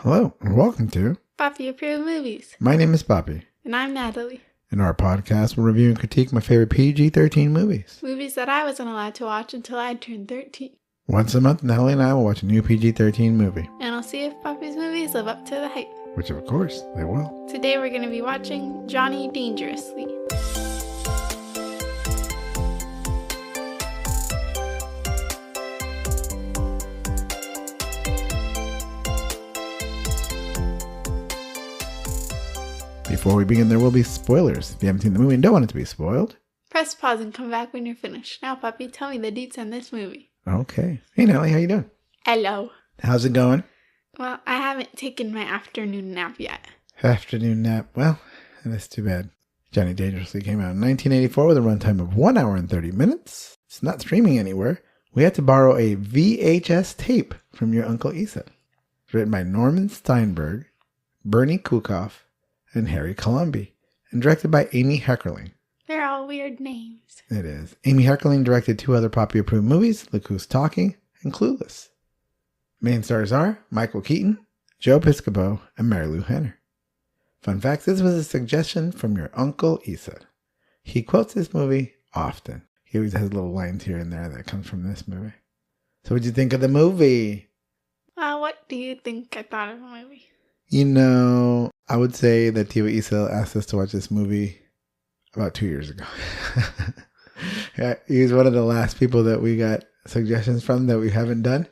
Hello, and welcome to Papi Approved Movies. My name is Papi. And I'm Natalie. In our podcast, we'll review and critique my favorite PG-13 movies. Movies that I wasn't allowed to watch until I turned 13. Once a month, Natalie and I will watch a new PG-13 movie. And I'll see if Papi's movies live up to the hype. Which, of course, they will. Today we're going to be watching Johnny Dangerously. Before we begin, there will be spoilers. If you haven't seen the movie and don't want it to be spoiled, press pause and come back when you're finished. Now, Papi, tell me the deets on this movie. Okay. Hey, Natalie, how you doing? Hello. How's it going? Well, I haven't taken my afternoon nap yet. Afternoon nap. Well, that's too bad. Johnny Dangerously came out in 1984 with a runtime of 1 hour and 30 minutes. It's not streaming anywhere. We had to borrow a VHS tape from your Uncle Isa. It's written by Norman Steinberg, Bernie Kukoff, and Harry Colomby, and directed by Amy Heckerling. They're all weird names. It is. Amy Heckerling directed 2 other Papi-approved movies, Look Who's Talking and Clueless. Main stars are Michael Keaton, Joe Piscopo, and Mary Lou Henner. Fun fact, this was a suggestion from your Uncle Isa. He quotes this movie often. He always has little lines here and there that comes from this movie. So what'd you think of the movie? What do you think I thought of the movie? You know, I would say that Tio Isa asked us to watch this movie about 2 years ago. Yeah, he was one of the last people that we got suggestions from that we haven't done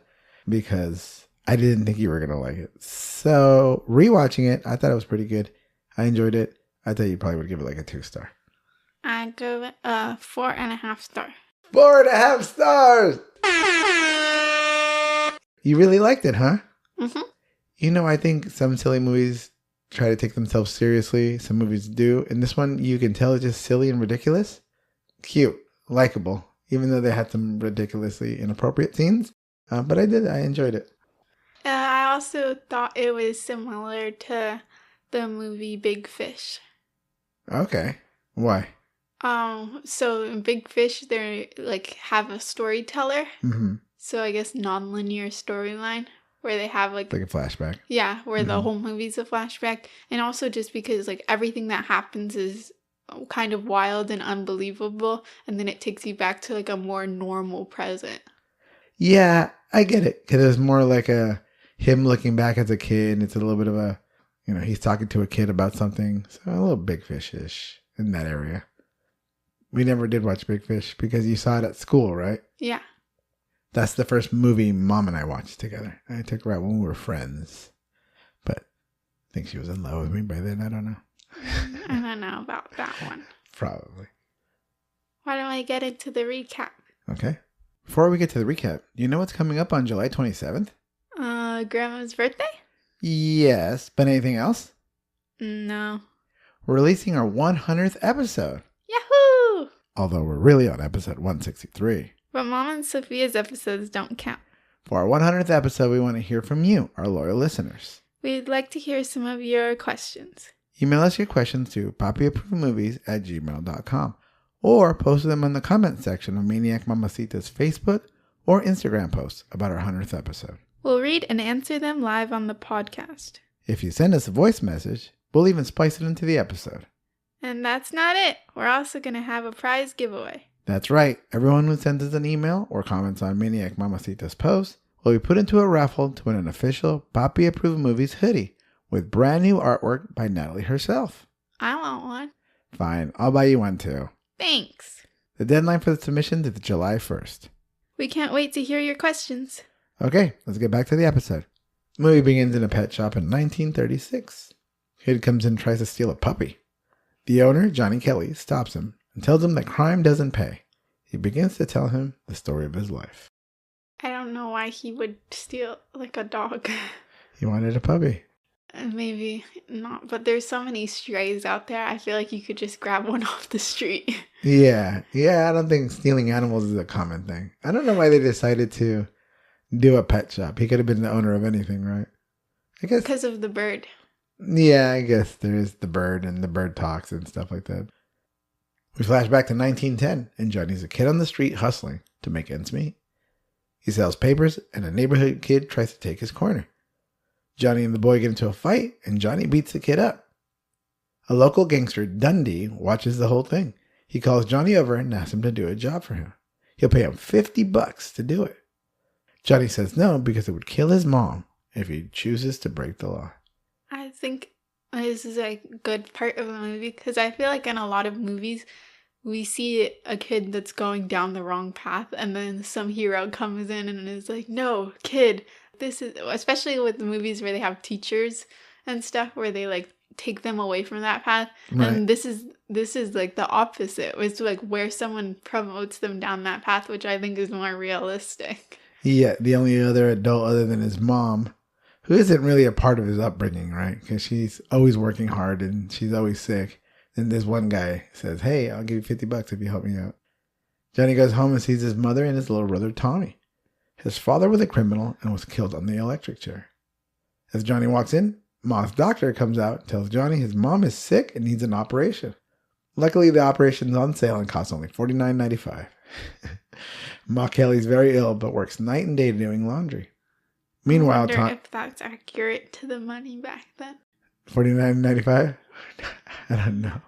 because I didn't think you were going to like it. So rewatching it, I thought it was pretty good. I enjoyed it. I thought you probably would give it like a 2-star. I'd give it a 4.5 star. 4.5 stars! You really liked it, huh? Mm-hmm. You know, I think some silly movies try to take themselves seriously. Some movies do. And this one, you can tell it's just silly and ridiculous. Cute. Likeable. Even though they had some ridiculously inappropriate scenes. But I enjoyed it. I also thought it was similar to the movie Big Fish. Okay. Why? So in Big Fish, they have a storyteller. Mm-hmm. So I guess non-linear storyline. Where they have like a flashback. Yeah, where the whole movie's a flashback. And also just because everything that happens is kind of wild and unbelievable. And then it takes you back to a more normal present. Yeah, I get it. Because it's more like him looking back as a kid. And it's a little bit of a, he's talking to a kid about something. So a little Big Fish-ish in that area. We never did watch Big Fish because you saw it at school, right? Yeah. That's the first movie Mom and I watched together. I took her out when we were friends. But I think she was in love with me by then. I don't know. I don't know about that one. Probably. Why don't I get into the recap? Okay. Before we get to the recap, do you know what's coming up on July 27th? Grandma's birthday? Yes. But anything else? No. We're releasing our 100th episode. Yahoo! Although we're really on episode 163. But Mom and Sophia's episodes don't count. For our 100th episode, we want to hear from you, our loyal listeners. We'd like to hear some of your questions. Email us your questions to papiapprovedmovies@gmail.com or post them in the comment section of Maniac Mamacita's Facebook or Instagram posts about our 100th episode. We'll read and answer them live on the podcast. If you send us a voice message, we'll even splice it into the episode. And that's not it. We're also going to have a prize giveaway. That's right. Everyone who sends us an email or comments on Maniac Mamacita's post will be put into a raffle to win an official Papi Approved Movies hoodie with brand new artwork by Natalie herself. I want one. Fine. I'll buy you one too. Thanks. The deadline for the submissions is July 1st. We can't wait to hear your questions. Okay, let's get back to the episode. The movie begins in a pet shop in 1936. Kid comes in and tries to steal a puppy. The owner, Johnny Kelly, stops him and tells him that crime doesn't pay. He begins to tell him the story of his life. I don't know why he would steal a dog. He wanted a puppy. Maybe not, but there's so many strays out there. I feel like you could just grab one off the street. Yeah, I don't think stealing animals is a common thing. I don't know why they decided to do a pet shop. He could have been the owner of anything, right? I guess because of the bird. Yeah, I guess there is the bird and the bird talks and stuff like that. We flash back to 1910, and Johnny's a kid on the street hustling to make ends meet. He sells papers, and a neighborhood kid tries to take his corner. Johnny and the boy get into a fight, and Johnny beats the kid up. A local gangster, Dundee, watches the whole thing. He calls Johnny over and asks him to do a job for him. He'll pay him $50 to do it. Johnny says no because it would kill his mom if he chooses to break the law. I think this is a good part of the movie because I feel like in a lot of movies, we see a kid that's going down the wrong path and then some hero comes in and is like, no, kid, this is, especially with the movies where they have teachers and stuff where they like take them away from that path. Right. And this is like the opposite. It's like where someone promotes them down that path, which I think is more realistic. Yeah, the only other adult other than his mom, who isn't really a part of his upbringing, right? Because she's always working hard and she's always sick. And this one guy says, hey, I'll give you $50 if you help me out. Johnny goes home and sees his mother and his little brother, Tommy. His father was a criminal and was killed on the electric chair. As Johnny walks in, Ma's doctor comes out and tells Johnny his mom is sick and needs an operation. Luckily, the operation's on sale and costs only $49.95. Ma Kelly's very ill but works night and day doing laundry. Meanwhile, I wonder if that's accurate to the money back then. $49.95? I don't know.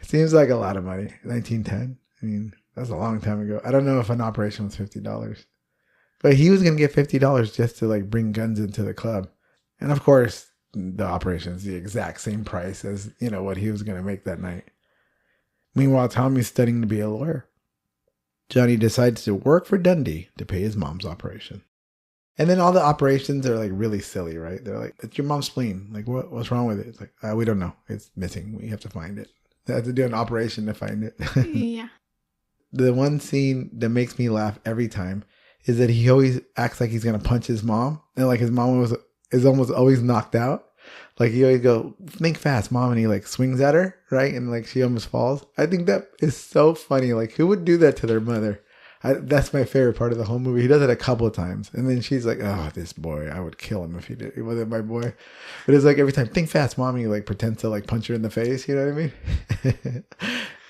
It seems like a lot of money. 1910. I mean, that's a long time ago. I don't know if an operation was $50. But he was going to get $50 just to like bring guns into the club. And of course, the operation is the exact same price as, what he was going to make that night. Meanwhile, Tommy's studying to be a lawyer. Johnny decides to work for Dundee to pay his mom's operation. And then all the operations are like really silly, right? They're like, it's your mom's spleen. Like, what's wrong with it? It's like, we don't know. It's missing. We have to find it. They have to do an operation to find it. Yeah. The one scene that makes me laugh every time is that he always acts like he's going to punch his mom. And like his mom is almost always knocked out. Like he always go, think fast, mom. And he like swings at her, right? And like she almost falls. I think that is so funny. Like who would do that to their mother? That's my favorite part of the whole movie. He does it a couple of times. And then she's like, oh, this boy, I would kill him if he did. He wasn't my boy. But it's like every time, think fast, mom. And he like pretends to like punch her in the face. You know what I mean?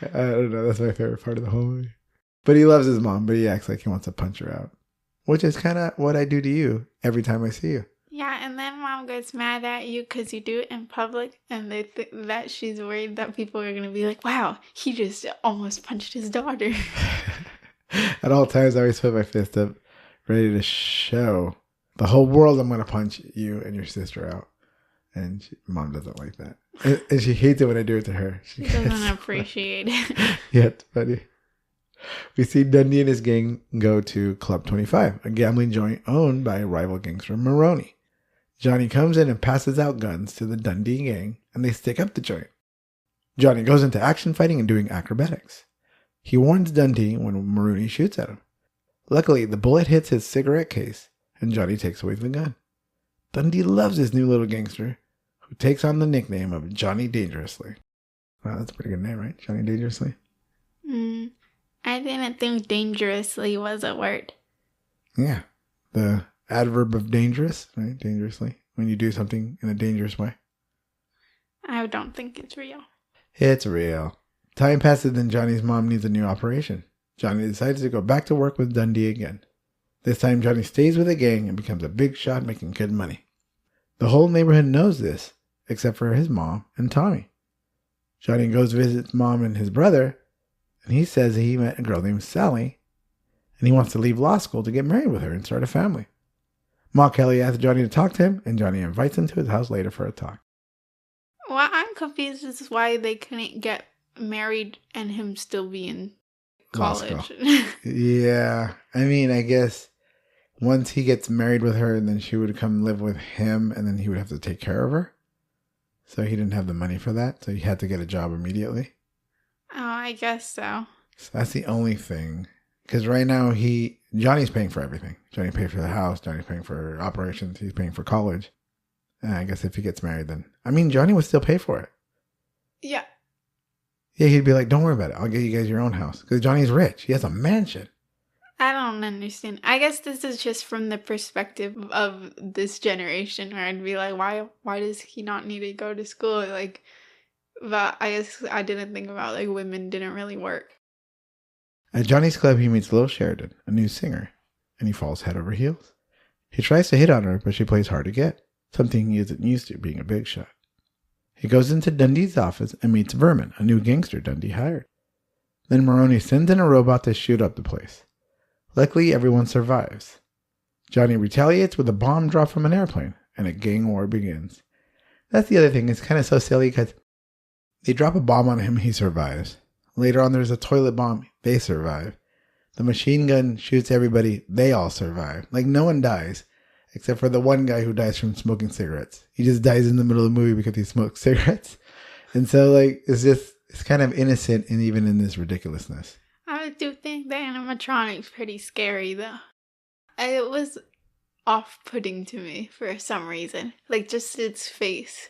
I don't know. That's my favorite part of the whole movie. But he loves his mom, but he acts like he wants to punch her out. Which is kind of what I do to you every time I see you. Yeah, and then mom gets mad at you because you do it in public, and they think that she's worried that people are going to be like, wow, he just almost punched his daughter. At all times, I always put my fist up, ready to show the whole world I'm going to punch you and your sister out. And mom doesn't like that. And she hates it when I do it to her. She doesn't appreciate it. Yeah, it's funny. We see Dundee and his gang go to Club 25, a gambling joint owned by rival gangster Maroney. Johnny comes in and passes out guns to the Dundee gang, and they stick up the joint. Johnny goes into action fighting and doing acrobatics. He warns Dundee when Maroney shoots at him. Luckily, the bullet hits his cigarette case, and Johnny takes away the gun. Dundee loves his new little gangster, who takes on the nickname of Johnny Dangerously. Wow, that's a pretty good name, right? Johnny Dangerously? I didn't think dangerously was a word. Yeah. The adverb of dangerous, right? Dangerously. When you do something in a dangerous way. I don't think it's real. It's real. Time passes and Johnny's mom needs a new operation. Johnny decides to go back to work with Dundee again. This time Johnny stays with the gang and becomes a big shot making good money. The whole neighborhood knows this, except for his mom and Tommy. Johnny goes to visit mom and his brother, and he says he met a girl named Sally, and he wants to leave law school to get married with her and start a family. Ma Kelly asks Johnny to talk to him, and Johnny invites him to his house later for a talk. What I'm confused is why they couldn't get married and him still be in college. Yeah. I mean, I guess once he gets married with her, then she would come live with him, and then he would have to take care of her. So he didn't have the money for that, so he had to get a job immediately. Oh, I guess so. So that's the only thing. Because right now, Johnny's paying for everything. Johnny paid for the house. Johnny's paying for operations. He's paying for college. And I guess if he gets married, then... I mean, Johnny would still pay for it. Yeah. Yeah, he'd be like, don't worry about it. I'll get you guys your own house. Because Johnny's rich. He has a mansion. I don't understand. I guess this is just from the perspective of this generation where I'd be like, why does he not need to go to school? Like, but I guess I didn't think about like women didn't really work. At Johnny's club, he meets Lil Sheridan, a new singer, and he falls head over heels. He tries to hit on her, but she plays hard to get. something he isn't used to, being a big shot. He goes into Dundee's office and meets Vermin, a new gangster Dundee hired. Then Maroney sends in a robot to shoot up the place. Luckily, everyone survives. Johnny retaliates with a bomb dropped from an airplane, and a gang war begins. That's the other thing. It's kind of so silly because they drop a bomb on him, he survives. Later on, there's a toilet bomb. They survive. The machine gun shoots everybody. They all survive. Like, no one dies, except for the one guy who dies from smoking cigarettes. He just dies in the middle of the movie because he smoked cigarettes. And so, like, it's kind of innocent, and even in this ridiculousness. I do think the animatronic's pretty scary, though. It was off-putting to me for some reason. Like, just its face.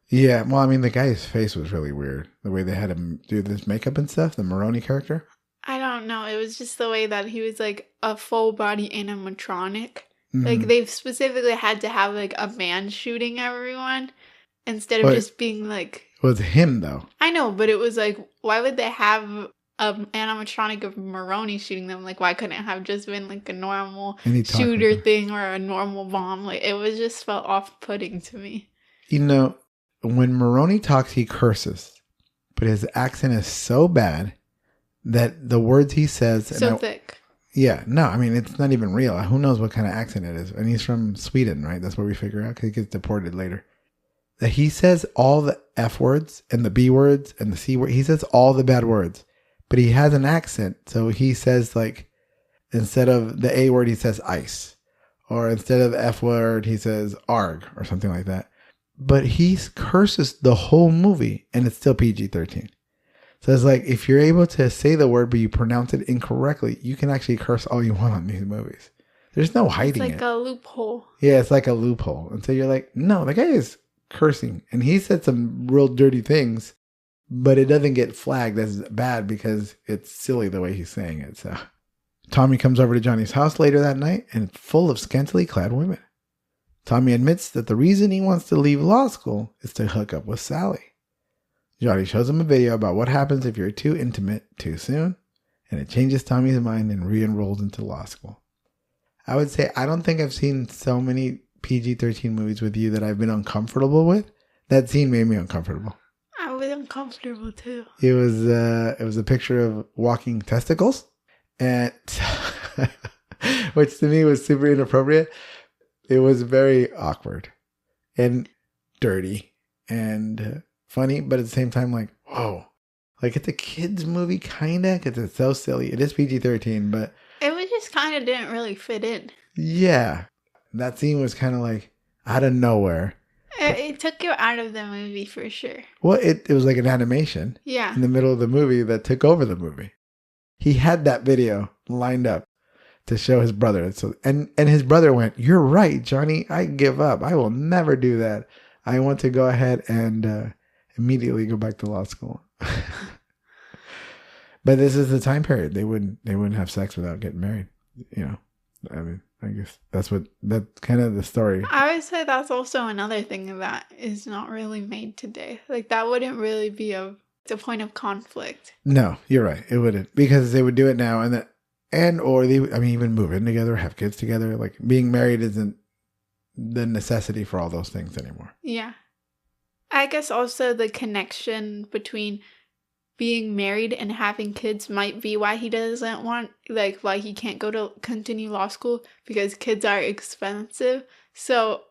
Yeah, well, I mean, the guy's face was really weird. The way they had him do this makeup and stuff, the Maroney character. I don't know. It was just the way that he was, like, a full-body animatronic. Mm-hmm. Like, they've specifically had to have, like, a man shooting everyone instead of just being, like... It was him, though. I know, but it was, like, why would they have an animatronic of Maroney shooting them? Like, why couldn't it have just been, like, a normal shooter thing or a normal bomb? Like, it was just felt off-putting to me. You know, when Maroney talks, he curses. But his accent is so bad that the words he says... So thick. Yeah, no, I mean, it's not even real. Who knows what kind of accent it is? And he's from Sweden, right? That's what we figure out, because he gets deported later. That he says all the F words and the B words and the C word. He says all the bad words. But he has an accent, so he says, like, instead of the A word, he says ice. Or instead of the F word, he says arg or something like that. But he curses the whole movie, and it's still PG-13. So it's like, if you're able to say the word, but you pronounce it incorrectly, you can actually curse all you want on these movies. There's no hiding it. It's like a loophole. Yeah, it's like a loophole. And so you're like, no, the guy is cursing. And he said some real dirty things, but it doesn't get flagged as bad because it's silly the way he's saying it. So Tommy comes over to Johnny's house later that night, and it's full of scantily clad women. Tommy admits that the reason he wants to leave law school is to hook up with Sally. Johnny shows him a video about what happens if you're too intimate too soon, and it changes Tommy's mind and re-enrolls into law school. I would say I don't think I've seen so many PG-13 movies with you that I've been uncomfortable with. That scene made me uncomfortable. I was uncomfortable too. It was a picture of walking testicles, and which to me was super inappropriate. It was very awkward and dirty and funny, but at the same time, like, whoa. Like, it's a kid's movie, kind of, because it's so silly. It is PG-13, but... It was just kind of didn't really fit in. Yeah. That scene was kind of like, out of nowhere. It took you out of the movie, for sure. Well, it was like an animation. Yeah. In the middle of the movie that took over the movie. He had that video lined up to show his brother. So, and his brother went, "You're right, Johnny. I give up. I will never do that. I want to go ahead and... immediately go back to law school." But this is the time period. They wouldn't have sex without getting married. You know, I mean, I guess that's kind of the story. I would say that's also another thing that is not really made today. Like, that wouldn't really be a point of conflict. No, you're right. It wouldn't, because they would do it now or they, I mean, even move in together, have kids together. Like, being married isn't the necessity for all those things anymore. Yeah. I guess also the connection between being married and having kids might be why he doesn't want, like, why he can't go to continue law school, because kids are expensive. So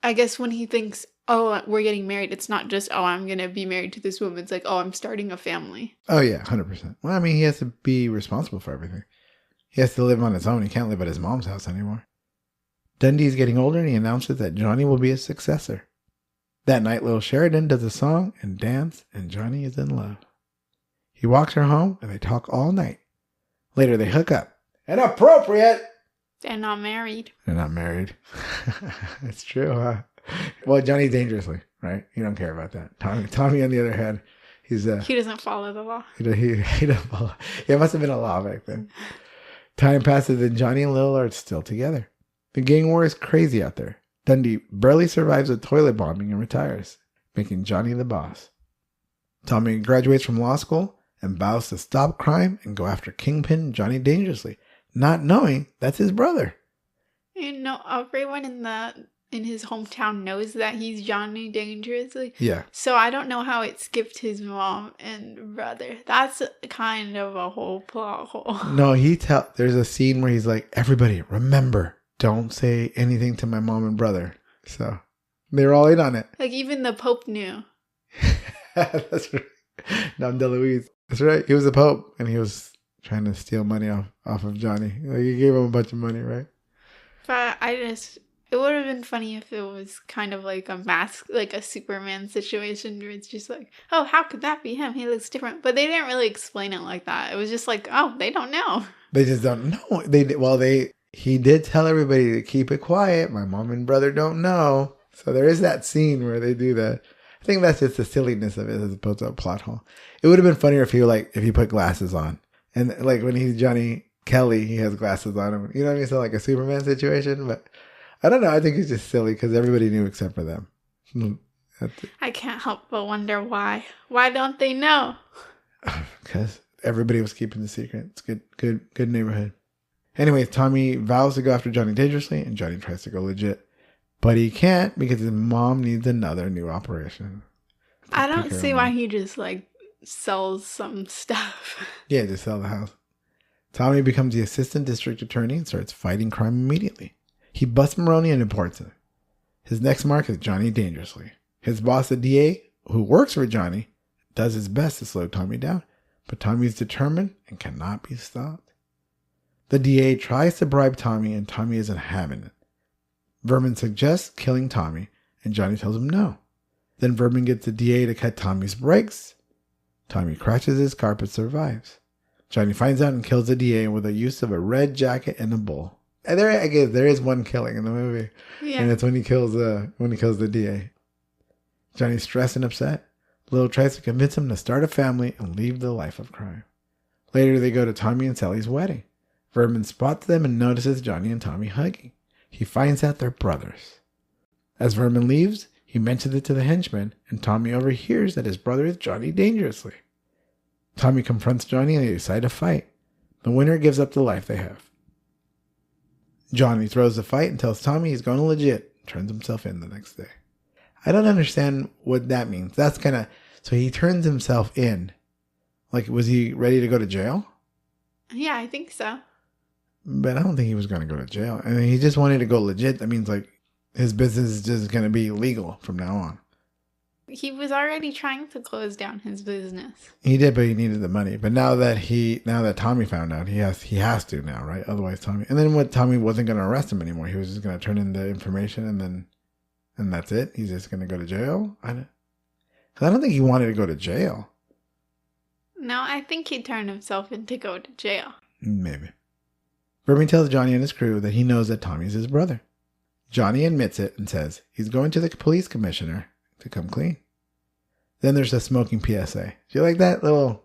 I guess when he thinks, oh, we're getting married, it's not just, oh, I'm going to be married to this woman. It's like, oh, I'm starting a family. Oh, yeah, 100%. Well, I mean, he has to be responsible for everything. He has to live on his own. He can't live at his mom's house anymore. Dundee's getting older, and he announces that Johnny will be his successor. That night, little Sheridan does a song and dance, and Johnny is in love. He walks her home, and they talk all night. Later, they hook up. Inappropriate! They're not married. They're not married. It's true, huh? Well, Johnny's dangerously, right? You don't care about that. Tommy, on the other hand, he doesn't follow the law. He doesn't follow. Yeah, it must have been a law back then. Time passes, and Johnny and Lil are still together. The gang war is crazy out there. Dundee barely survives a toilet bombing and retires, making Johnny the boss. Tommy graduates from law school and vows to stop crime and go after Kingpin Johnny Dangerously, not knowing that's his brother. You know, everyone in the in his hometown knows that he's Johnny Dangerously. Yeah. So I don't know how it skipped his mom and brother. That's kind of a whole plot hole. No, there's a scene where he's like, everybody, remember, don't say anything to my mom and brother. So they were all in on it. Like even the Pope knew. That's right. Dom DeLuise. That's right. He was the Pope and he was trying to steal money off of Johnny. Like, he gave him a bunch of money, right? But it would have been funny if it was kind of like a mask, like a Superman situation where it's just like, oh, how could that be him? He looks different. But they didn't really explain it like that. It was just like, oh, they don't know. They just don't know. He did tell everybody to keep it quiet. My mom and brother don't know. So there is that scene where they do that. I think that's just the silliness of it as opposed to a plot hole. It would have been funnier if he put glasses on. And like when he's Johnny Kelly, he has glasses on him. You know what I mean? So like a Superman situation. But I don't know. I think it's just silly because everybody knew except for them. I can't help but wonder why. Why don't they know? Because everybody was keeping the secret. It's good neighborhood. Anyways, Tommy vows to go after Johnny dangerously, and Johnny tries to go legit. But he can't because his mom needs another new operation. I don't see why he just like sells some stuff. Yeah, just sell the house. Tommy becomes the assistant district attorney and starts fighting crime immediately. He busts Maroney and deports him. His next mark is Johnny Dangerously. His boss, the DA, who works for Johnny, does his best to slow Tommy down, but Tommy is determined and cannot be stopped. The DA tries to bribe Tommy, and Tommy isn't having it. Vermin suggests killing Tommy, and Johnny tells him no. Then Vermin gets the DA to cut Tommy's brakes. Tommy crashes his car but survives. Johnny finds out and kills the DA with the use of a red jacket and a bull. And I guess there is one killing in the movie, Yeah. and it's when he kills the DA. Johnny's stressed and upset. Lil tries to convince him to start a family and leave the life of crime. Later, they go to Tommy and Sally's wedding. Vermin spots them and notices Johnny and Tommy hugging. He finds out they're brothers. As Vermin leaves, he mentions it to the henchman, and Tommy overhears that his brother is Johnny Dangerously. Tommy confronts Johnny and they decide to fight. The winner gives up the life they have. Johnny throws the fight and tells Tommy he's going legit and turns himself in the next day. I don't understand what that means. So he turns himself in. Like, was he ready to go to jail? Yeah, I think so. But I don't think he was going to go to jail. I mean, he just wanted to go legit. That means like his business is just going to be legal from now on. He was already trying to close down his business. He did, but he needed the money. But now that Tommy found out, he has to now, right? Otherwise, Tommy wasn't going to arrest him anymore. He was just going to turn in the information and that's it. He's just going to go to jail. I don't think he wanted to go to jail. No, I think he turned himself in to go to jail. Maybe. Vermin tells Johnny and his crew that he knows that Tommy's his brother. Johnny admits it and says he's going to the police commissioner to come clean. Then there's a smoking PSA. Do you like that little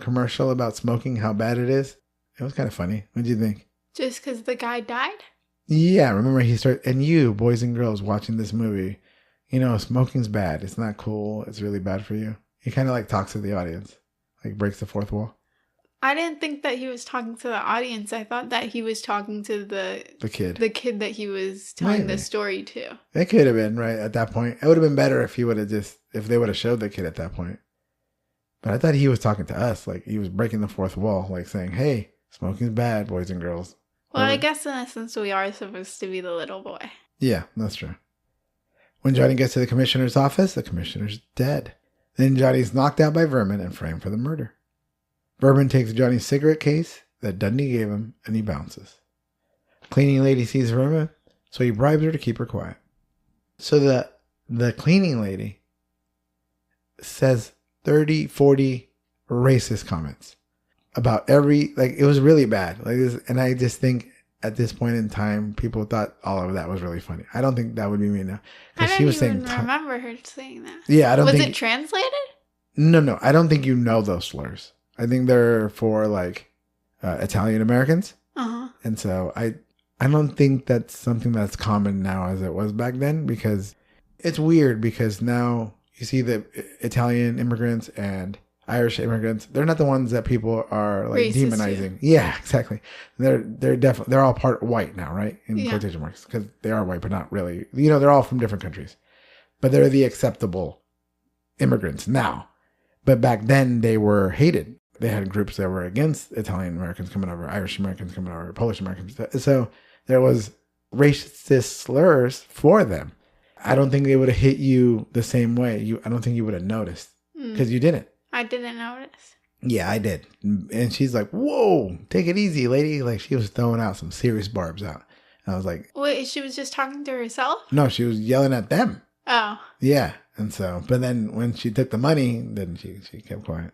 commercial about smoking, how bad it is? It was kind of funny. What do you think? Just because the guy died? Yeah, remember and you, boys and girls watching this movie, smoking's bad. It's not cool. It's really bad for you. He kind of like talks to the audience, like breaks the fourth wall. I didn't think that he was talking to the audience. I thought that he was talking to the kid. The kid that he was telling the story to. It could have been, right, at that point. It would have been better if they would have showed the kid at that point. But I thought he was talking to us. Like, he was breaking the fourth wall, like saying, hey, smoking's bad, boys and girls. Well, I guess in essence we are supposed to be the little boy. Yeah, that's true. When Johnny gets to the commissioner's office, the commissioner's dead. Then Johnny's knocked out by Vermin and framed for the murder. Vermin takes Johnny's cigarette case that Dundee gave him, and he bounces. A cleaning lady sees Vermin, so he bribes her to keep her quiet. So the cleaning lady says 30, 40 racist comments about it was really bad. Like this, and I just think at this point in time, people thought all of that was really funny. I don't think that would be me now. I don't even remember her saying that. Yeah, Was it translated? No, I don't think you know those slurs. I think they're for like Italian Americans. Uh-huh. And so I don't think that's something that's common now as it was back then, because it's weird because now you see the Italian immigrants and Irish immigrants, they're not the ones that people are like Racist, demonizing. Yeah, exactly. They're definitely, they're all part white now, right? In quotation marks, because they are white, but not really. They're all from different countries, but they're the acceptable immigrants now. But back then they were hated. They had groups that were against Italian Americans coming over, Irish Americans coming over, Polish Americans. So there was racist slurs for them. I don't think they would have hit you the same way. I don't think you would have noticed because you didn't. I didn't notice. Yeah, I did. And she's like, whoa, take it easy, lady. Like she was throwing out some serious barbs out. And I was like, wait, she was just talking to herself? No, she was yelling at them. Oh. Yeah. And so, but then when she took the money, then she kept quiet.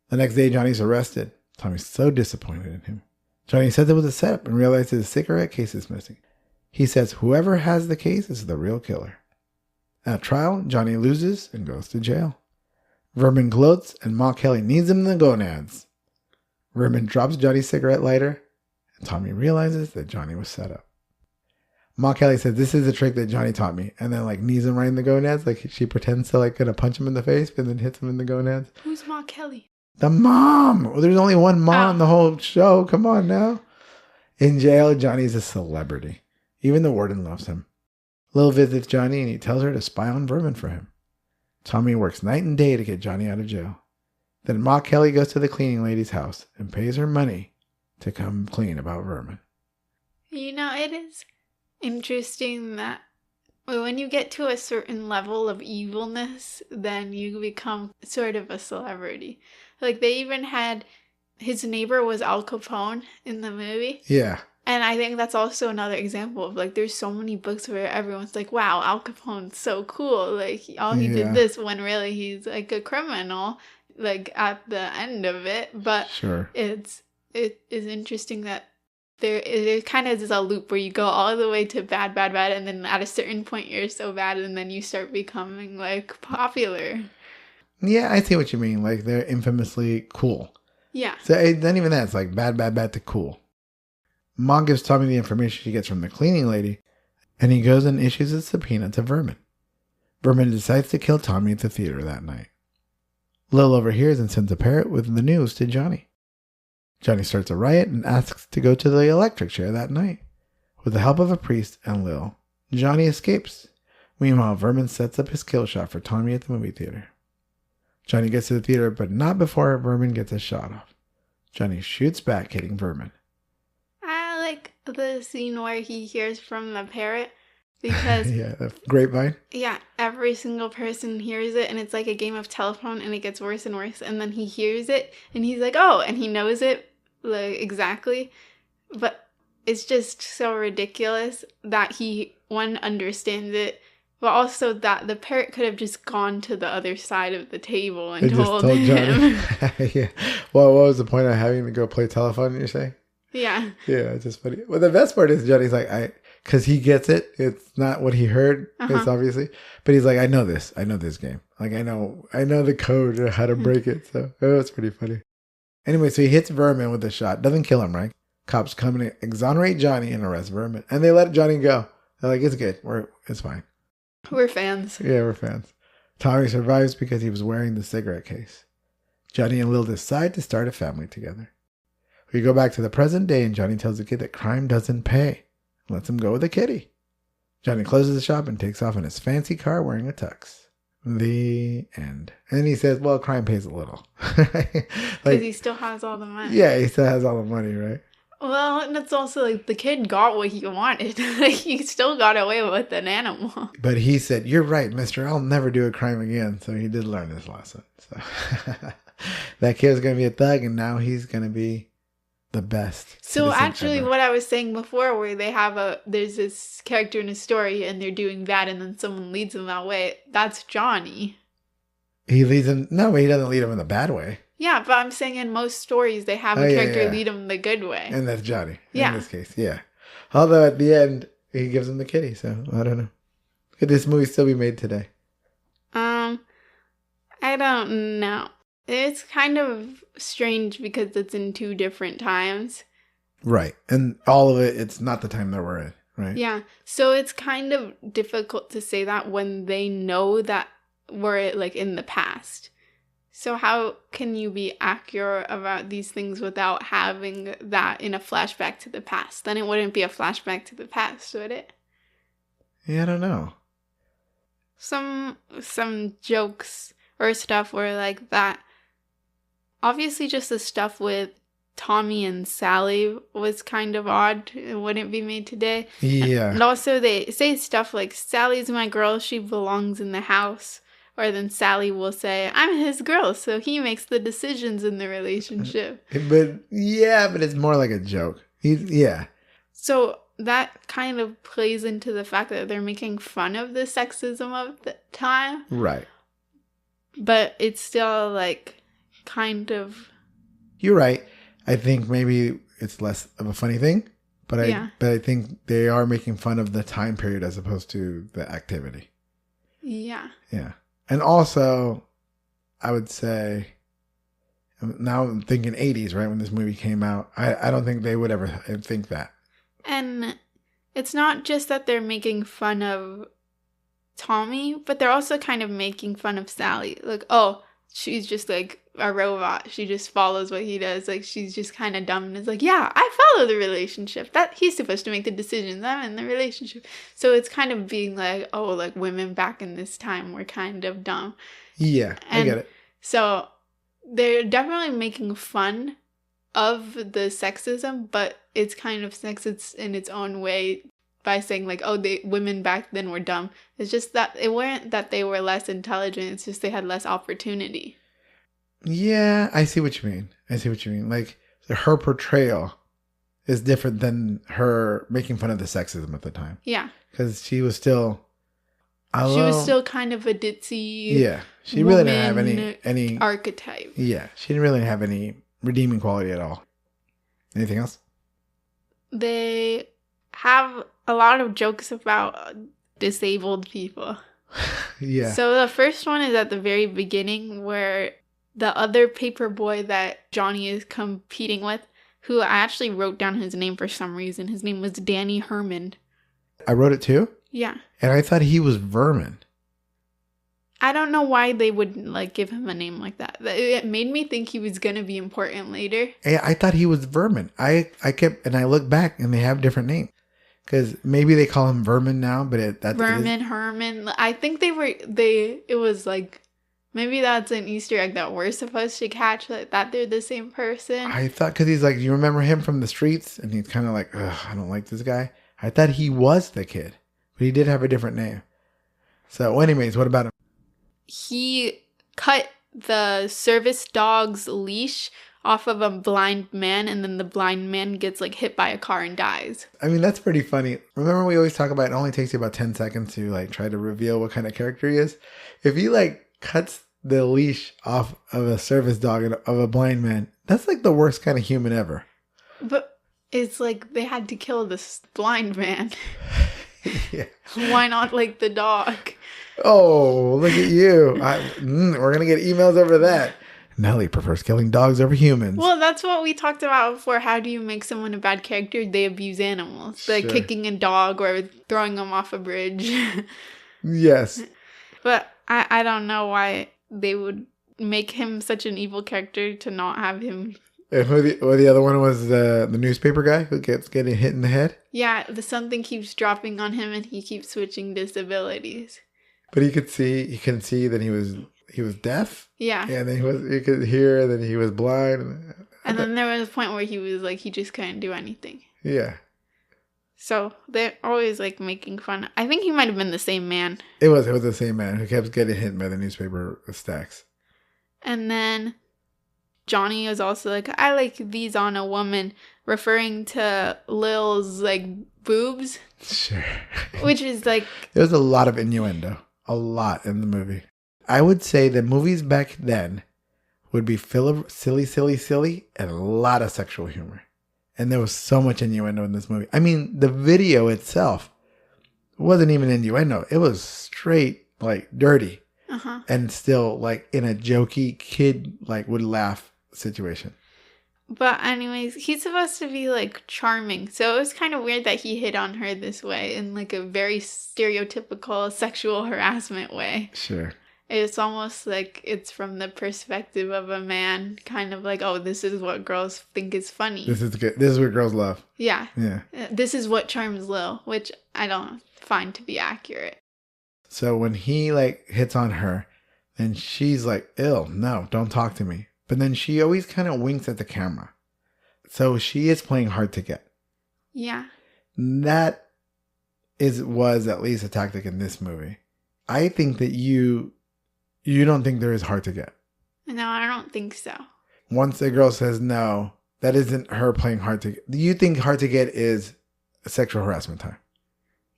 The next day, Johnny's arrested. Tommy's so disappointed in him. Johnny says it was a setup and realizes his cigarette case is missing. He says whoever has the case is the real killer. At trial, Johnny loses and goes to jail. Vermin gloats and Ma Kelly needs him in the gonads. Vermin drops Johnny's cigarette lighter and Tommy realizes that Johnny was set up. Ma Kelly says, this is a trick that Johnny taught me. And then like knees him right in the gonads. Like she pretends to like gonna punch him in the face and then hits him in the gonads. Who's Ma Kelly? The mom. Well, there's only one mom in the whole show. Come on now. In jail, Johnny's a celebrity. Even the warden loves him. Lil visits Johnny and he tells her to spy on Vermin for him. Tommy works night and day to get Johnny out of jail. Then Ma Kelly goes to the cleaning lady's house and pays her money to come clean about Vermin. It is interesting that when you get to a certain level of evilness, then you become sort of a celebrity. Like they even had his neighbor was Al Capone in the movie. Yeah. And I think that's also another example of like there's so many books where everyone's like, wow, Al Capone's so cool. Like he did this when really he's like a criminal, like at the end of it. But sure. It is interesting that it kind of is a loop where you go all the way to bad, and then at a certain point you're so bad and then you start becoming like popular. Yeah, I see what you mean. Like they're infamously cool. Yeah. So then even that, it's like bad to cool. Mom gives Tommy the information she gets from the cleaning lady, and he goes and issues a subpoena to Vermin. Vermin decides to kill Tommy at the theater that night. Lil overhears and sends a parrot with the news to Johnny. Johnny starts a riot and asks to go to the electric chair that night. With the help of a priest and Lil, Johnny escapes. Meanwhile, Vermin sets up his kill shot for Tommy at the movie theater. Johnny gets to the theater, but not before Vermin gets a shot off. Johnny shoots back, hitting Vermin. I like the scene where he hears from the parrot because yeah, the grapevine. Yeah, every single person hears it and it's like a game of telephone and it gets worse and worse and then he hears it and he's like, oh, and he knows it like exactly. But it's just so ridiculous that he understands it, but also that the parrot could have just gone to the other side of the table and told him. Yeah. Well, what was the point of having to go play telephone, you're saying? Yeah. Yeah, it's just funny. Well, the best part is Johnny's like, because he gets it. It's not what he heard. It's obviously, but he's like, I know this game. Like, I know the code or how to break it. So it's pretty funny. Anyway, so he hits Vermin with a shot. Doesn't kill him, right? Cops come and exonerate Johnny and arrest Vermin. And they let Johnny go. They're like, it's good. It's fine. We're fans. Yeah, we're fans. Tommy survives because he was wearing the cigarette case. Johnny and Lil decide to start a family together. We go back to the present day and Johnny tells the kid that crime doesn't pay. Lets him go with a kitty. Johnny closes the shop and takes off in his fancy car wearing a tux. The end. And he says, well, crime pays a little. Because he still has all the money. Yeah, he still has all the money, right? Well, and it's also like the kid got what he wanted. He still got away with an animal. But he said, you're right, mister. I'll never do a crime again. So he did learn his lesson. So that kid's going to be a thug and now he's going to be the best. So actually what I was saying before where there's this character in a story and they're doing bad and then someone leads them that way, that's Johnny. He leads him, no, he doesn't lead him in the bad way. Yeah, but I'm saying in most stories they have a character lead him the good way. And that's Johnny in this case, yeah. Although at the end he gives him the kitty, so I don't know. Could this movie still be made today? I don't know. It's kind of strange because it's in two different times. Right. And all of it, it's not the time that we're in, right? Yeah. So it's kind of difficult to say that when they know that we're like in the past. So how can you be accurate about these things without having that in a flashback to the past? Then it wouldn't be a flashback to the past, would it? Yeah, I don't know. Some jokes or stuff were like that. Obviously, just the stuff with Tommy and Sally was kind of odd. It wouldn't be made today. Yeah. And also they say stuff like, Sally's my girl, she belongs in the house. Or then Sally will say, I'm his girl, so he makes the decisions in the relationship. But it's more like a joke. Yeah. So that kind of plays into the fact that they're making fun of the sexism of the time. Right. But it's still like kind of... You're right. I think maybe it's less of a funny thing, but I think they are making fun of the time period as opposed to the activity. Yeah. Yeah. And also, I would say, now I'm thinking 80s, right, when this movie came out. I don't think they would ever think that. And it's not just that they're making fun of Tommy, but they're also kind of making fun of Sally. Like, oh, she's just like a robot. She just follows what he does. Like, she's just kind of dumb and is like, yeah, I follow the relationship. That he's supposed to make the decisions. I'm in the relationship. So it's kind of being like, oh, like women back in this time were kind of dumb. Yeah, I get it. So they're definitely making fun of the sexism, but it's kind of sexist in its own way by saying like, oh, women back then were dumb. It's just that it weren't that they were less intelligent. It's just they had less opportunity. Yeah, I see what you mean. Like, her portrayal is different than her making fun of the sexism at the time. Yeah. Because she was still... she was still kind of a ditzy... Yeah. She really didn't have any... archetype. Yeah. She didn't really have any redeeming quality at all. Anything else? They have a lot of jokes about disabled people. Yeah. So the first one is at the very beginning where... the other paper boy that Johnny is competing with, who I actually wrote down his name for some reason. His name was Danny Herman. I wrote it too? Yeah. And I thought he was Vermin. I don't know why they would like give him a name like that. It made me think he was going to be important later. Yeah, I thought he was Vermin. I looked back and they have different names. Because maybe they call him Vermin now, but Vermin, Herman. I think it was like... maybe that's an Easter egg that we're supposed to catch, like that they're the same person. I thought, because he's like, you remember him from the streets? And he's kind of like, ugh, I don't like this guy. I thought he was the kid, but he did have a different name. So anyways, what about him? He cut the service dog's leash off of a blind man, and then the blind man gets like hit by a car and dies. I mean, that's pretty funny. Remember we always talk about it only takes you about 10 seconds to like try to reveal what kind of character he is? If he like cuts the leash off of a service dog of a blind man, that's like the worst kind of human ever. But it's like they had to kill this blind man. Yeah. Why not like the dog? Oh, look at you. We're going to get emails over that. Natalie prefers killing dogs over humans. Well, that's what we talked about before. How do you make someone a bad character? They abuse animals. Like kicking a dog or throwing them off a bridge. Yes. But I don't know why they would make him such an evil character to not have him. And the other one was the newspaper guy who keeps getting hit in the head? Yeah, something keeps dropping on him and he keeps switching disabilities. But he couldn't see that he was deaf? Yeah. Yeah, and then he could hear, and then he was blind. And then there was a point where he was like, he just couldn't do anything. Yeah. So they're always like making fun. I think he might have been the same man. It was the same man who kept getting hit by the newspaper stacks. And then Johnny is also like, I like these on a woman, referring to Lil's like boobs. Sure. Which is like... There's a lot of innuendo. A lot in the movie. I would say the movies back then would be full of silly, and a lot of sexual humor. And there was so much innuendo in this movie. I mean, the video itself wasn't even innuendo. It was straight, like, dirty. Uh-huh. And still, like, in a jokey, kid, like, would laugh situation. But anyways, he's supposed to be, like, charming. So it was kind of weird that he hit on her this way in, like, a very stereotypical sexual harassment way. Sure. It's almost like it's from the perspective of a man, kind of like, oh, this is what girls think is funny. This is good. This is what girls love. Yeah. Yeah. This is what charms Lil, which I don't find to be accurate. So when he like hits on her, then she's like, "Ew, no, don't talk to me." But then she always kind of winks at the camera. So she is playing hard to get. Yeah. That was at least a tactic in this movie. I think that you don't think there is hard to get. No, I don't think so. Once a girl says no, that isn't her playing hard to get. Do you think hard to get is sexual harassment time?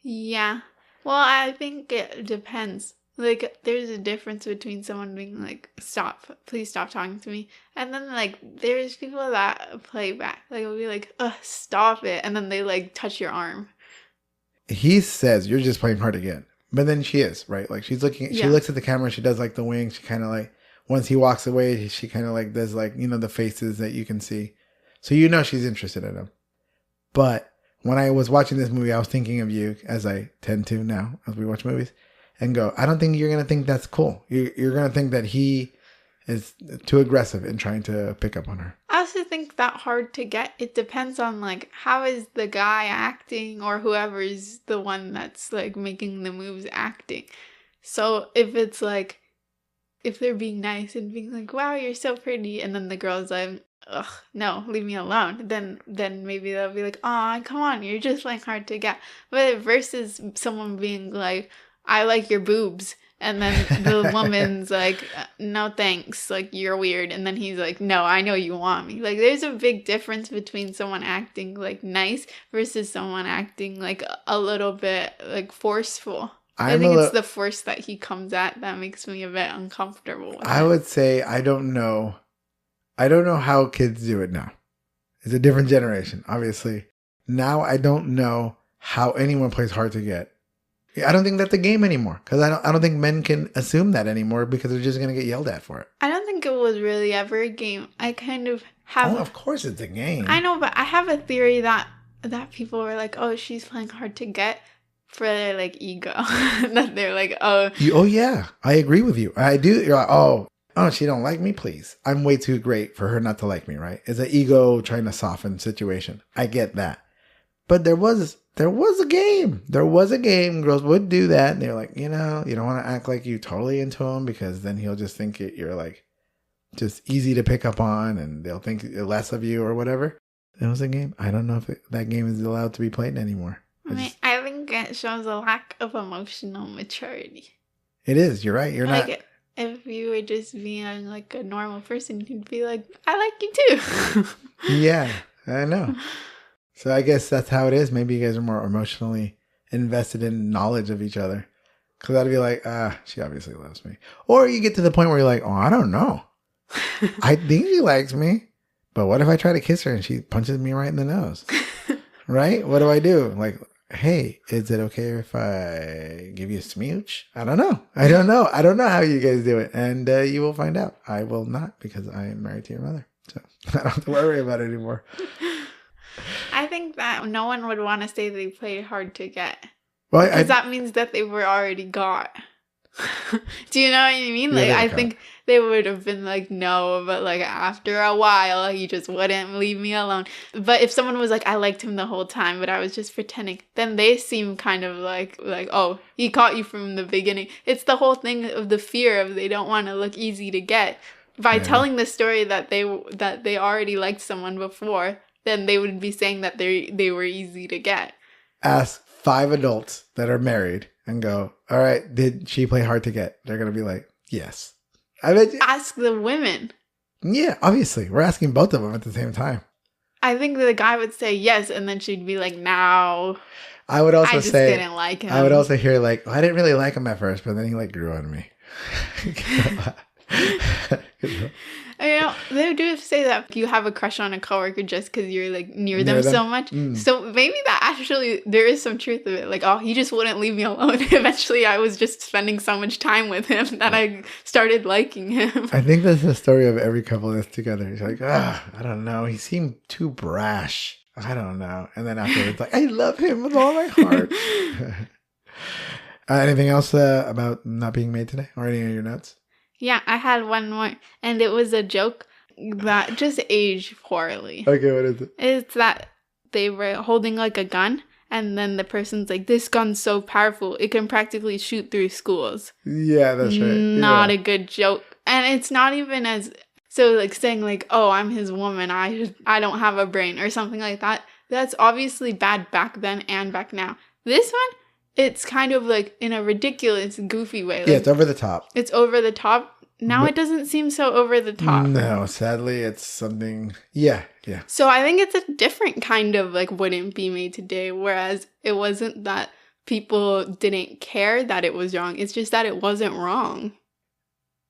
Yeah. Well, I think it depends. Like, there's a difference between someone being like, stop, please stop talking to me. And then, like, there's people that play back. Like, it'll be like, ugh, stop it. And then they, like, touch your arm. He says, you're just playing hard to get. But then she is, right? Like, she looks at the camera, she does, like, the wink. She kind of, like, once he walks away, she kind of, like, does, like, the faces that you can see. So she's interested in him. But when I was watching this movie, I was thinking of you, as I tend to now, as we watch movies. And go, I don't think you're going to think that's cool. You're going to think that he is too aggressive in trying to pick up on her. I also think that hard to get. It depends on, like, how is the guy acting or whoever is the one that's, like, making the moves acting. So if it's, like, if they're being nice and being like, wow, you're so pretty. And then the girl's like, ugh, no, leave me alone. Then maybe they'll be like, aw, come on, you're just, like, hard to get. But versus someone being like, I like your boobs. And then the woman's like, no thanks, like, you're weird. And then he's like, no, I know you want me. Like, there's a big difference between someone acting, like, nice versus someone acting, like, a little bit, like, forceful. I think it's the force that he comes at that makes me a bit uncomfortable with I would say I don't know how kids do it now. It's a different generation, obviously. Now I don't know how anyone plays hard to get. I don't think that's a game anymore, because I don't think men can assume that anymore, because they're just going to get yelled at for it. I don't think it was really ever a game. I kind of have... Oh, of course it's a game. I know, but I have a theory that people were like, oh, she's playing hard to get for their, like, ego. That they're like, oh... Oh, yeah. I agree with you. I do. You're like, oh, she don't like me? Please. I'm way too great for her not to like me, right? It's an ego trying to soften situation. I get that. But there was a game. There was a game. Girls would do that. And they're like, you don't want to act like you totally into him, because then he'll just think you're like just easy to pick up on, and they'll think less of you or whatever. There was a game. I don't know if that game is allowed to be played anymore. I think it shows a lack of emotional maturity. It is. You're right. You're like, not. If you were just being like a normal person, you'd be like, I like you too. Yeah, I know. So I guess that's how it is. Maybe you guys are more emotionally invested in knowledge of each other. Because I'd be like, she obviously loves me. Or you get to the point where you're like, oh, I don't know. I think she likes me. But what if I try to kiss her and she punches me right in the nose? Right? What do I do? Like, hey, is it okay if I give you a smooch? I don't know. I don't know how you guys do it. And you will find out. I will not, because I am married to your mother. So I don't have to worry about it anymore. I think that no one would want to say they played hard to get. Well, because that means that they were already got. Do you know what I mean? Like, I think they would have been like, no, but like after a while, he just wouldn't leave me alone. But if someone was like, I liked him the whole time, but I was just pretending, then they seem kind of like, oh, he caught you from the beginning. It's the whole thing of the fear of they don't want to look easy to get. By telling the story that they already liked someone before, then they would be saying that they were easy to get. Ask 5 adults that are married and go, all right, did she play hard to get? They're going to be like, yes. I bet ask the women. Yeah, obviously. We're asking both of them at the same time. I think the guy would say yes, and then she'd be like, no. I would also say, didn't like him. I would also hear like, I didn't really like him at first, but then he like grew on me. They do say that you have a crush on a coworker just because you're like near them so much. So maybe that actually there is some truth of it. like, oh, he just wouldn't leave me alone. Eventually I was just spending so much time with him that I started liking him. I think that's the story of every couple that's together. He's like, I don't know, he seemed too brash, I don't know. And then afterwards, like, I love him with all my heart. Anything else about not being made today, or any of your notes? Yeah, I had one more, and it was a joke that just aged poorly. Okay, what is it? It's that they were holding like a gun, and then the person's like, "This gun's so powerful, it can practically shoot through schools." Yeah, that's right. Not a good joke. And it's not even as... So, like, saying, like, "Oh, I'm his woman, I don't have a brain," or something like that. That's obviously bad back then and back now. This one, it's kind of, like, in a ridiculous, goofy way. Like, yeah, it's over the top. It's over the top. Now it doesn't seem so over the top. No, sadly, it's something... Yeah. So I think it's a different kind of, like, wouldn't be made today, whereas it wasn't that people didn't care that it was wrong. It's just that it wasn't wrong.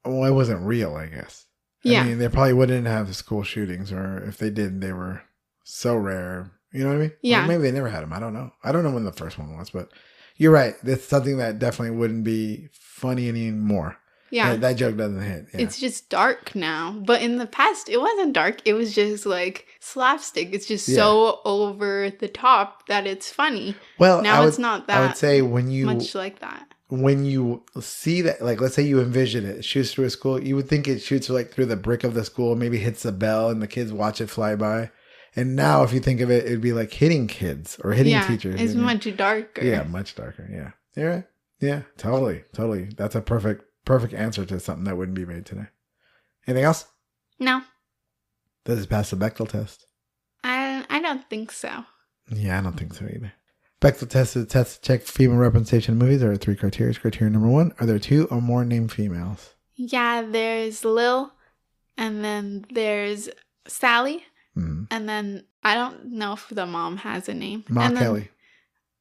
Well, it wasn't real, I guess. Yeah. I mean, they probably wouldn't have the school shootings, or if they did, they were so rare. You know what I mean? Yeah. Or maybe they never had them. I don't know. I don't know when the first one was, but you're right. That's something that definitely wouldn't be funny anymore. Yeah. That joke doesn't hit. Yeah. It's just dark now. But in the past, it wasn't dark. It was just like slapstick. It's just so over the top that it's funny. Well, now it's not that I would say much like that. When you see that, like, let's say you envision it shoots through a school, you would think it shoots like through the brick of the school, maybe hits the bell and the kids watch it fly by. And now if you think of it, it'd be like hitting kids or hitting teachers. It's much darker. Yeah, much darker. Yeah. You're right. Yeah, totally. That's a perfect answer to something that wouldn't be made today. Anything else? No. Does it pass the Bechdel test? I don't think so. Yeah, I don't think so either. Bechdel test is a test to check for female representation in movies. There are 3 criteria. Criteria number 1, are there 2 or more named females? Yeah, there's Lil, and then there's Sally, Mm-hmm. and then I don't know if the mom has a name. Ma Kelly.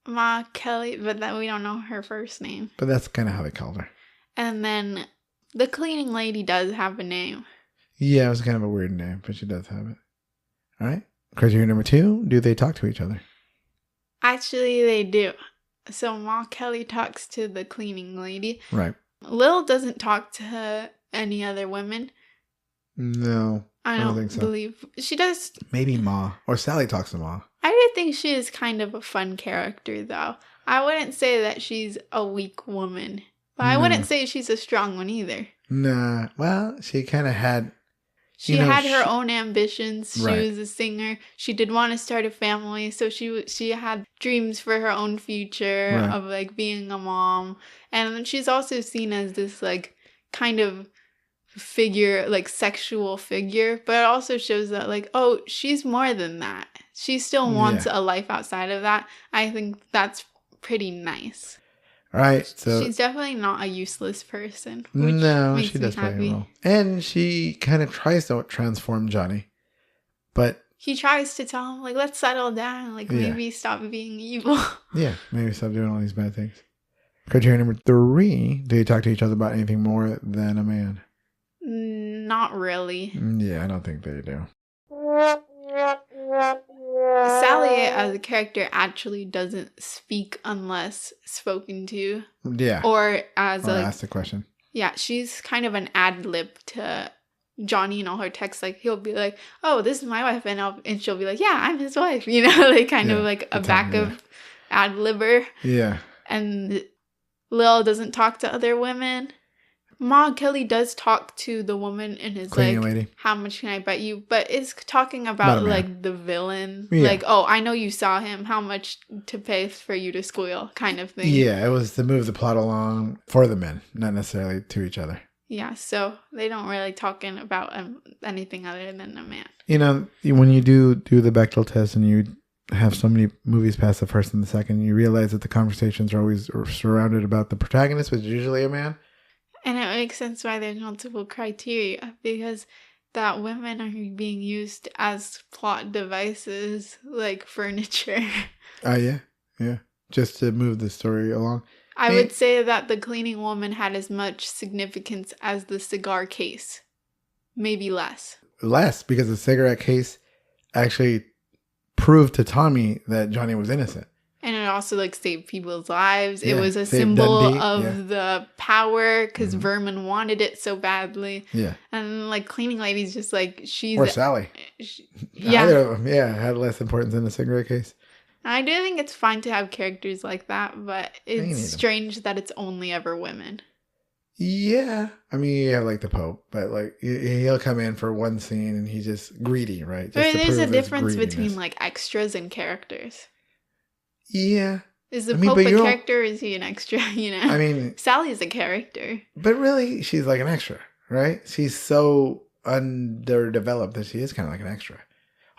Ma Kelly, but we don't know her first name. But that's kind of how they called her. And then the cleaning lady does have a name. Yeah, it was kind of a weird name, but she does have it. All right. Criteria number 2, do they talk to each other? Actually, they do. So Ma Kelly talks to the cleaning lady. Right. Lil doesn't talk to any other women. No, I don't think so. believe she does. Maybe Ma, or Sally talks to Ma. I do think she is kind of a fun character, though. I wouldn't say that she's a weak woman, but I wouldn't say she's a strong one either. Nah, well, she kind of had... She had her own ambitions. She Right. was a singer. She did want to start a family, so she had dreams for her own future of like being a mom. And then she's also seen as this like kind of figure, like sexual figure, but it also shows that like, oh, she's more than that. She still wants a life outside of that. I think that's pretty nice. All right, so she's definitely not a useless person. Which no, makes she me does play happy. a role, and she kind of tries to transform Johnny, but he tries to tell him like, let's settle down, like maybe stop being evil. Yeah, maybe stop doing all these bad things. Criteria number 3, do you talk to each other about anything more than a man? Not really. Yeah, I don't think they do. Sally as a character actually doesn't speak unless spoken to. Yeah. Or as or ask the question. Yeah, she's kind of an ad lib to Johnny in all her texts. Like he'll be like, "Oh, this is my wife," and she'll be like, "Yeah, I'm his wife." You know, like kind of like a backup ad libber. Yeah. And Lil doesn't talk to other women. Ma Kelly does talk to the woman and is Cleaning like, lady. "How much can I bet you?" But it's talking about like the villain. Yeah. Like, "Oh, I know you saw him. How much to pay for you to squeal?" kind of thing. Yeah, it was to move the plot along for the men, not necessarily to each other. Yeah, so they don't really talking about anything other than a man. You know, when you do the Bechdel test and you have so many movies past the first and the second, you realize that the conversations are always surrounded about the protagonist, which is usually a man. And it makes sense why there's multiple criteria, because that women are being used as plot devices, like furniture. Yeah. Just to move the story along. I would say that the cleaning woman had as much significance as the cigar case. Maybe less. Less, because the cigarette case actually proved to Tommy that Johnny was innocent. And it also like saved people's lives. Yeah, It was a saved symbol Dundee, of the power because Mhm. Vermin wanted it so badly. Yeah. And like cleaning lady's just like she's Or Sally. yeah. Either of them, had less importance than the cigarette case. I do think it's fine to have characters like that, but need it's 'em. strange that it's only ever women. Yeah. I mean, you have like the Pope, but like he'll come in for one scene and he's just greedy, right? Just Right, to there's a prove his difference between greediness. like extras and characters. Yeah. Is the I mean, Pope but a you don't- character or is he an extra, you know? I mean, Sally's a character. but really, she's like an extra, right? She's so underdeveloped that she is kind of like an extra.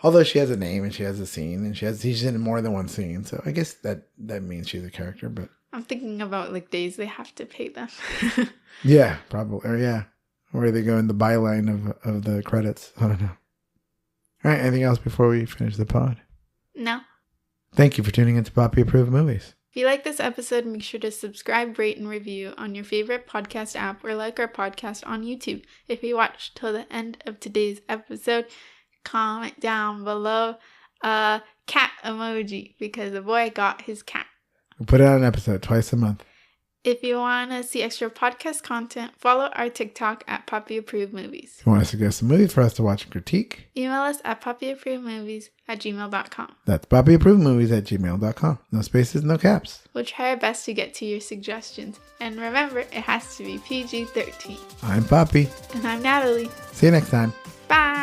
Although she has a name and she has a scene and she's in more than one scene, so I guess that means she's a character. But I'm thinking about like days they have to pay them. yeah, probably, or yeah, where they go in the byline of the credits. I don't know. All right, anything else before we finish the pod? No. Thank you for tuning into Papi Approved Movies. If you like this episode, make sure to subscribe, rate, and review on your favorite podcast app or like our podcast on YouTube. If you watched till the end of today's episode, comment down below a cat emoji because the boy got his cat. We put out an episode twice a month. If you want to see extra podcast content, follow our TikTok at Papi Approved Movies. If you want to suggest a movie for us to watch and critique, Email us at papiapprovedmovies@gmail.com. that's papiapprovedmovies@gmail.com. No spaces, no caps. We'll try our best to get to your suggestions. And remember, it has to be PG-13. I'm Papi. And I'm Natalie. See you next time. Bye!